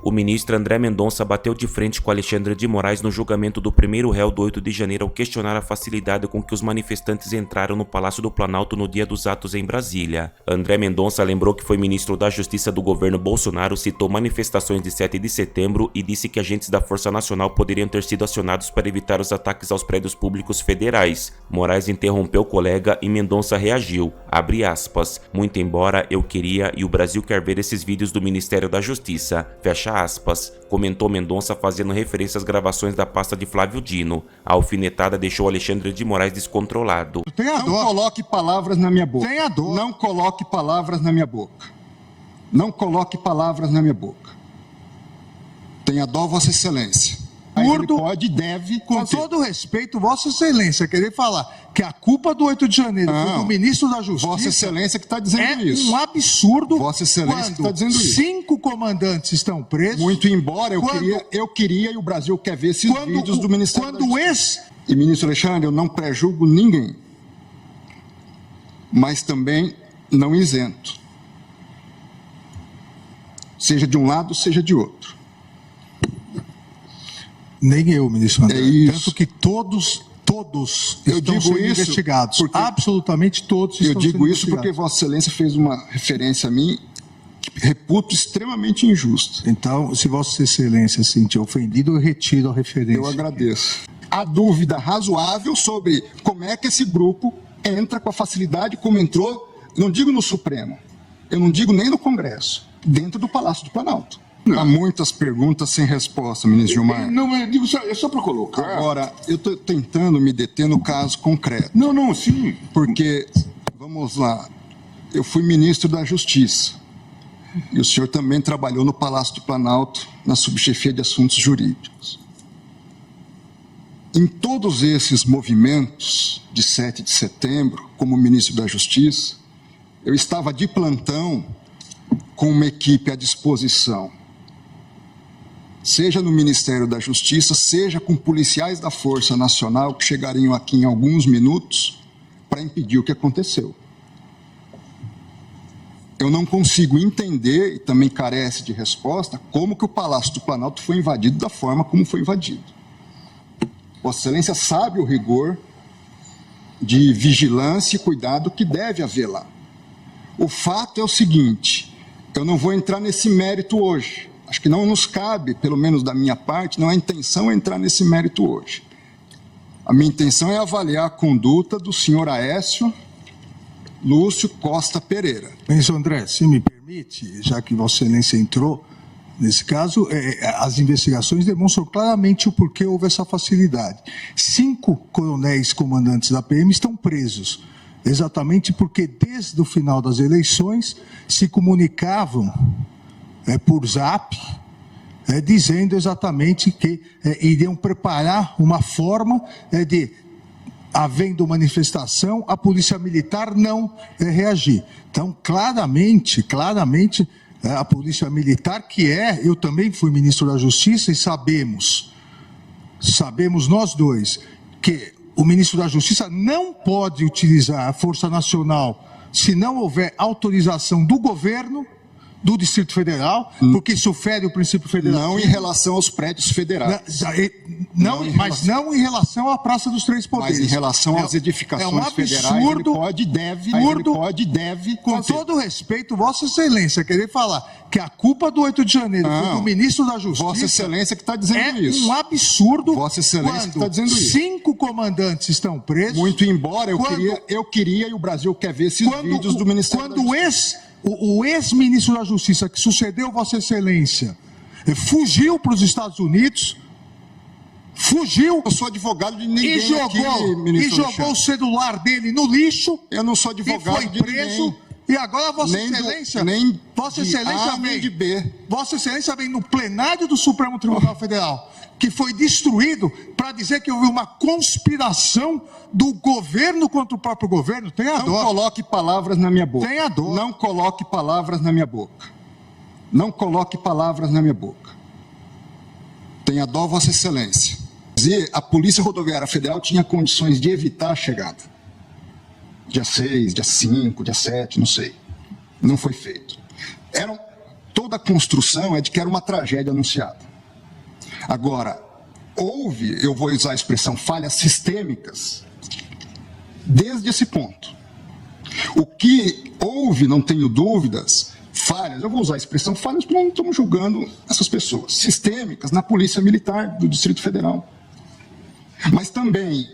O ministro André Mendonça bateu de frente com Alexandre de Moraes no julgamento do primeiro réu do 8 de janeiro ao questionar a facilidade com que os manifestantes entraram no Palácio do Planalto no dia dos atos em Brasília. André Mendonça lembrou que foi ministro da Justiça do governo Bolsonaro, citou manifestações de 7 de setembro e disse que agentes da Força Nacional poderiam ter sido acionados para evitar os ataques aos prédios públicos federais. Moraes interrompeu o colega e Mendonça reagiu, abre aspas, muito embora eu queria e o Brasil quer ver esses vídeos do Ministério da Justiça, fecha aspas, comentou Mendonça fazendo referência às gravações da pasta de Flávio Dino. A alfinetada deixou Alexandre de Moraes descontrolado. Não coloque palavras na minha boca. Não coloque palavras na minha boca. Não coloque palavras na minha boca. Tenha dó, Vossa Excelência. Ele pode e deve com conter. todo respeito, Vossa Excelência, querer falar que a culpa do 8 de janeiro foi do ministro da Justiça. Vossa Excelência que está dizendo isso. É um absurdo. Vossa Excelência que está dizendo isso. 5 comandantes estão presos. Muito embora eu queria e o Brasil quer ver esses vídeos do Ministério da Justiça. E, ministro Alexandre, eu não prejulgo ninguém, mas também não isento. Seja de um lado, seja de outro. Nem eu, ministro André. É isso. Tanto que todos estão sendo investigados. Absolutamente todos estão sendo investigados. Eu digo isso porque Vossa Excelência fez uma referência a mim que reputo extremamente injusta. Então, se Vossa Excelência se sentir ofendido, eu retiro a referência. Eu agradeço. Há dúvida razoável sobre como é que esse grupo entra com a facilidade como entrou, não digo no Supremo, eu não digo nem no Congresso, dentro do Palácio do Planalto. Não. Há muitas perguntas sem resposta, ministro Gilmar. Não, eu digo é só para colocar. Agora, eu estou tentando me deter no caso concreto. Não, sim. Porque, vamos lá, eu fui ministro da Justiça. E o senhor também trabalhou no Palácio do Planalto, na subchefia de assuntos jurídicos. Em todos esses movimentos de 7 de setembro, como ministro da Justiça, eu estava de plantão com uma equipe à disposição, seja no Ministério da Justiça, seja com policiais da Força Nacional que chegariam aqui em alguns minutos para impedir o que aconteceu. Eu não consigo entender, e também carece de resposta, como que o Palácio do Planalto foi invadido da forma como foi invadido. Vossa Excelência sabe o rigor de vigilância e cuidado que deve haver lá. O fato é o seguinte, eu não vou entrar nesse mérito hoje. Acho que não nos cabe, pelo menos da minha parte, não é intenção entrar nesse mérito hoje. A minha intenção é avaliar a conduta do senhor Aécio Lúcio Costa Pereira. Ministro André, se me permite, já que Vossa Excelência entrou, nesse caso, as investigações demonstram claramente o porquê houve essa facilidade. 5 coronéis comandantes da PM estão presos, exatamente porque desde o final das eleições se comunicavam por zap, dizendo exatamente que iriam preparar uma forma de, havendo manifestação, a polícia militar não reagir. Então, claramente, a polícia militar, eu também fui ministro da Justiça e sabemos nós dois, que o ministro da Justiça não pode utilizar a Força Nacional se não houver autorização do governo, do Distrito Federal, porque isso fere o princípio federal. Não em relação aos prédios federais. Não em relação à Praça dos Três Poderes. Mas em relação às edificações federais, ele pode e deve com todo respeito, Vossa Excelência, querer falar que a culpa do 8 de janeiro foi do ministro da Justiça. Vossa Excelência que está dizendo isso. É um absurdo. Vossa Excelência que está dizendo isso. 5 comandantes estão presos. Muito embora eu queria e o Brasil quer ver esses vídeos do Ministério da Justiça. O ex-ministro da Justiça, que sucedeu Vossa Excelência, fugiu para os Estados Unidos, Eu sou advogado de ninguém e jogou o celular dele no lixo. Eu não sou advogado e foi preso. E agora Vossa Excelência Vossa Excelência vem no plenário do Supremo Tribunal Federal, que foi destruído, para dizer que houve uma conspiração do governo contra o próprio governo. Tenha dó. Não coloque palavras na minha boca. Tenha dó. Não coloque palavras na minha boca. Não coloque palavras na minha boca. Tenha dó, Vossa Excelência. A Polícia Rodoviária Federal tinha condições de evitar a chegada. Dia 6, dia 5, dia 7, não sei. Não foi feito. toda a construção é de que era uma tragédia anunciada. Agora, houve, eu vou usar a expressão, falhas sistêmicas, desde esse ponto. O que houve, não tenho dúvidas, falhas, eu vou usar a expressão falhas porque não estamos julgando essas pessoas, sistêmicas na Polícia Militar do Distrito Federal. Mas também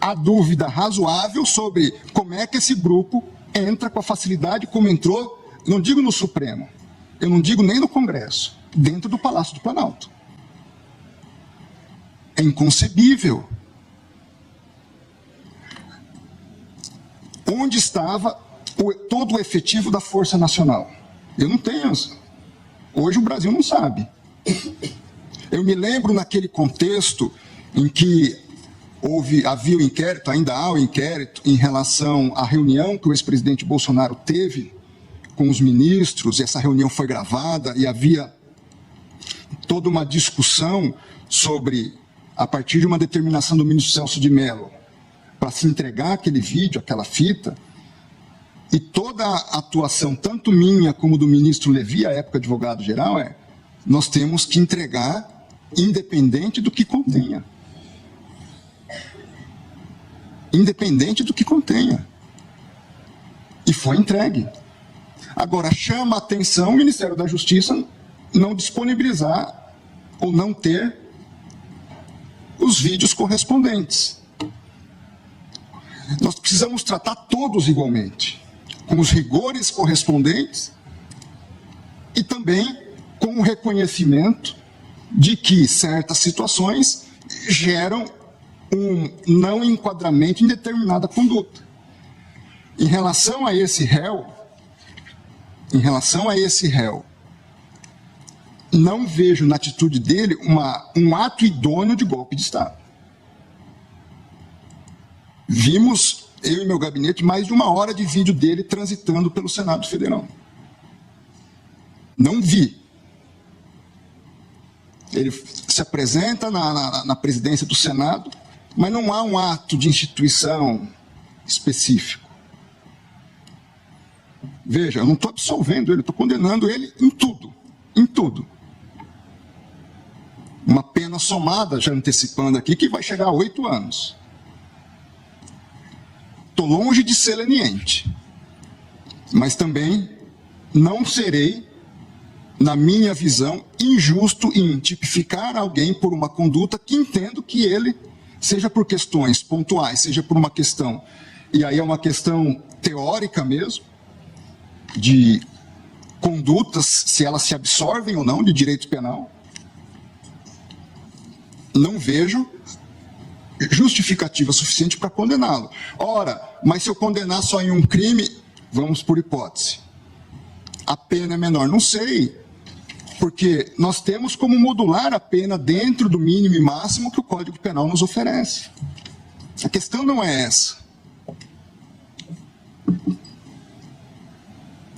há dúvida razoável sobre como é que esse grupo entra com a facilidade como entrou, não digo no Supremo, eu não digo nem no Congresso, dentro do Palácio do Planalto. É inconcebível. Onde estava todo o efetivo da Força Nacional? Eu não tenho. Hoje o Brasil não sabe. Eu me lembro naquele contexto em que havia o inquérito, ainda há o inquérito, em relação à reunião que o ex-presidente Bolsonaro teve com os ministros, e essa reunião foi gravada, e havia toda uma discussão sobre, a partir de uma determinação do ministro Celso de Mello, para se entregar aquele vídeo, aquela fita, e toda a atuação, tanto minha como do ministro Levi, à época advogado-geral, nós temos que entregar independente do que contenha. Independente do que contenha. E foi entregue. Agora, chama a atenção o Ministério da Justiça não disponibilizar ou não ter os vídeos correspondentes. Nós precisamos tratar todos igualmente, com os rigores correspondentes e também com o reconhecimento de que certas situações geram um não enquadramento em determinada conduta. Em relação a esse réu, não vejo na atitude dele um ato idôneo de golpe de Estado. Vimos, eu e meu gabinete, mais de 1 hora de vídeo dele transitando pelo Senado Federal. Não vi. Ele se apresenta na presidência do Senado, mas não há um ato de instituição específico. Veja, eu não estou absolvendo ele, estou condenando ele em tudo, em tudo. Uma pena somada, já antecipando aqui, que vai chegar a 8 anos. Estou longe de ser leniente, mas também não serei, na minha visão, injusto em tipificar alguém por uma conduta que entendo que ele, seja por questões pontuais, seja por uma questão, e aí é uma questão teórica mesmo, de condutas, se elas se absorvem ou não de direito penal, não vejo justificativa suficiente para condená-lo. Ora, mas se eu condenar só em um crime, vamos por hipótese, a pena é menor. Não sei, porque nós temos como modular a pena dentro do mínimo e máximo que o Código Penal nos oferece. A questão não é essa.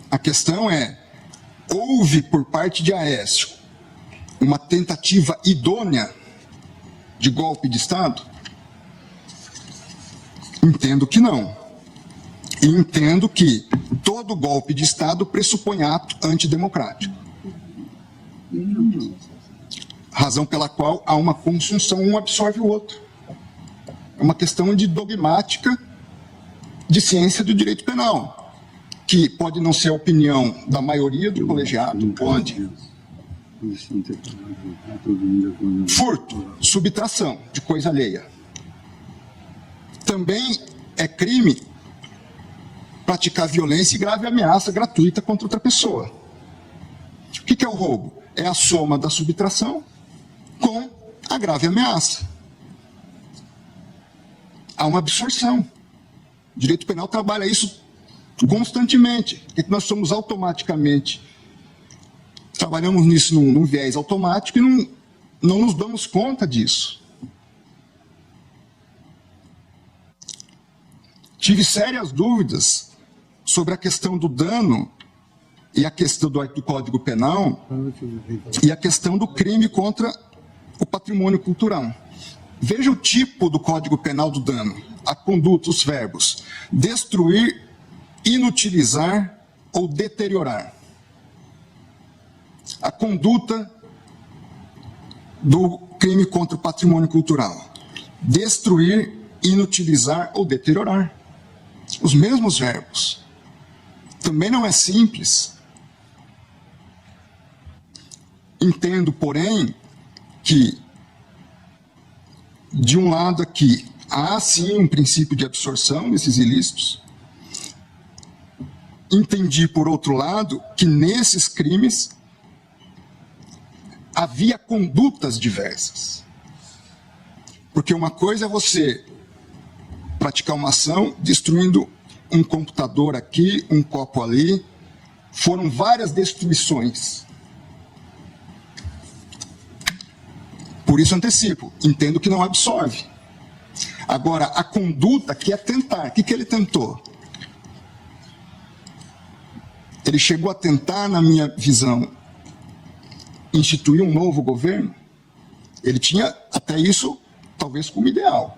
A questão é, houve por parte de Aécio uma tentativa idônea de golpe de Estado? Entendo que não. E entendo que todo golpe de Estado pressupõe ato antidemocrático. Razão pela qual há uma conjunção, um absorve o outro. É uma questão de dogmática de ciência do direito penal, que pode não ser a opinião da maioria do colegiado, pode. Furto, subtração de coisa alheia. Também é crime praticar violência e grave ameaça gratuita contra outra pessoa. O que é o roubo? É a soma da subtração com a grave ameaça. Há uma absorção. O direito penal trabalha isso constantemente. É que nós somos automaticamente, trabalhamos nisso num viés automático e não nos damos conta disso. Tive sérias dúvidas sobre a questão do dano e a questão do Código Penal e a questão do crime contra o patrimônio cultural. Veja o tipo do Código Penal do dano, a conduta, os verbos: destruir, inutilizar ou deteriorar. a conduta do crime contra o patrimônio cultural: destruir, inutilizar ou deteriorar. Os mesmos verbos. Também não é simples. Entendo, porém, que, de um lado aqui, há sim um princípio de absorção desses ilícitos. Entendi, por outro lado, que nesses crimes havia condutas diversas. Porque uma coisa é você praticar uma ação destruindo um computador aqui, um copo ali. Foram várias destruições. Por isso antecipo, entendo que não absorve. Agora, a conduta que é tentar, o que ele tentou? Ele chegou a tentar, na minha visão, instituir um novo governo. Ele tinha até isso, talvez, como ideal.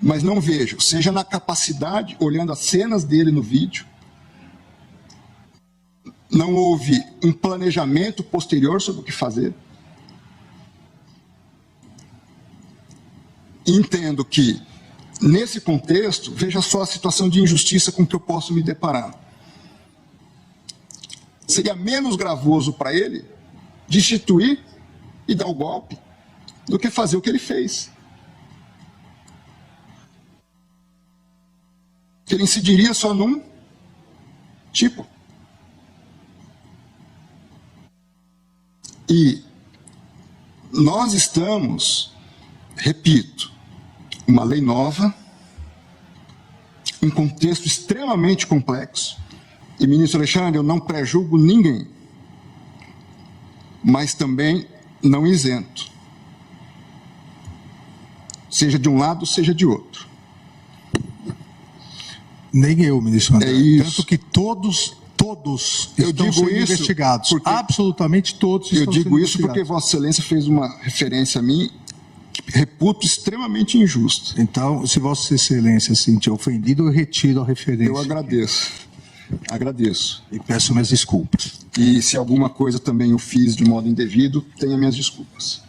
Mas não vejo, seja na capacidade, olhando as cenas dele no vídeo, não houve um planejamento posterior sobre o que fazer. Entendo que, nesse contexto, veja só a situação de injustiça com que eu posso me deparar. Seria menos gravoso para ele destituir e dar o golpe do que fazer o que ele fez. Que ele incidiria só num tipo. E nós estamos, repito, uma lei nova, um contexto extremamente complexo. E, ministro Alexandre, eu não pré-julgo ninguém, mas também não isento. Seja de um lado, seja de outro. Nem eu, ministro André. É isso. Tanto que todos Eu estão digo sendo isso investigados. porque- Absolutamente todos estão Eu sendo digo isso porque investigados. Vossa Excelência fez uma referência a mim que reputo extremamente injusta. Então, se Vossa Excelência se sentir ofendido, eu retiro a referência. Eu agradeço. Agradeço. E peço minhas desculpas. E se alguma coisa também eu fiz de modo indevido, tenha minhas desculpas.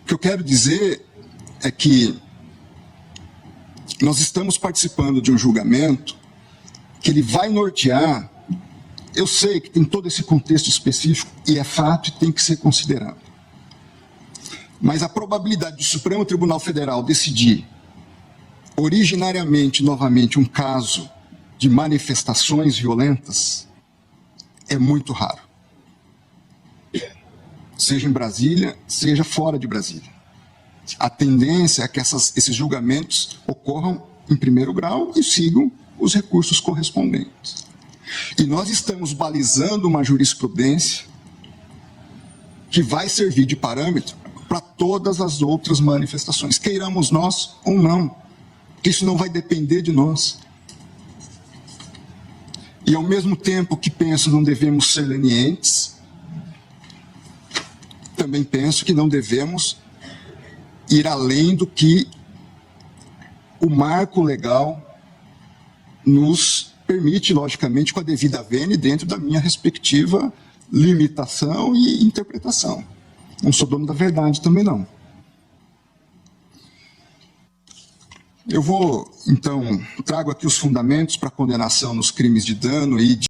O que eu quero dizer é que nós estamos participando de um julgamento que ele vai nortear. Eu sei que tem todo esse contexto específico e é fato e tem que ser considerado. Mas a probabilidade do Supremo Tribunal Federal decidir originariamente, novamente, um caso de manifestações violentas é muito raro. Seja em Brasília, seja fora de Brasília. A tendência é que esses julgamentos ocorram em primeiro grau e sigam os recursos correspondentes. E nós estamos balizando uma jurisprudência que vai servir de parâmetro para todas as outras manifestações, queiramos nós ou não, que isso não vai depender de nós. E ao mesmo tempo que penso não devemos ser lenientes, também penso que não devemos ir além do que o marco legal nos permite, logicamente, com a devida vênia, dentro da minha respectiva limitação e interpretação. Não sou dono da verdade também, não. Eu vou, então, trago aqui os fundamentos para a condenação nos crimes de dano e de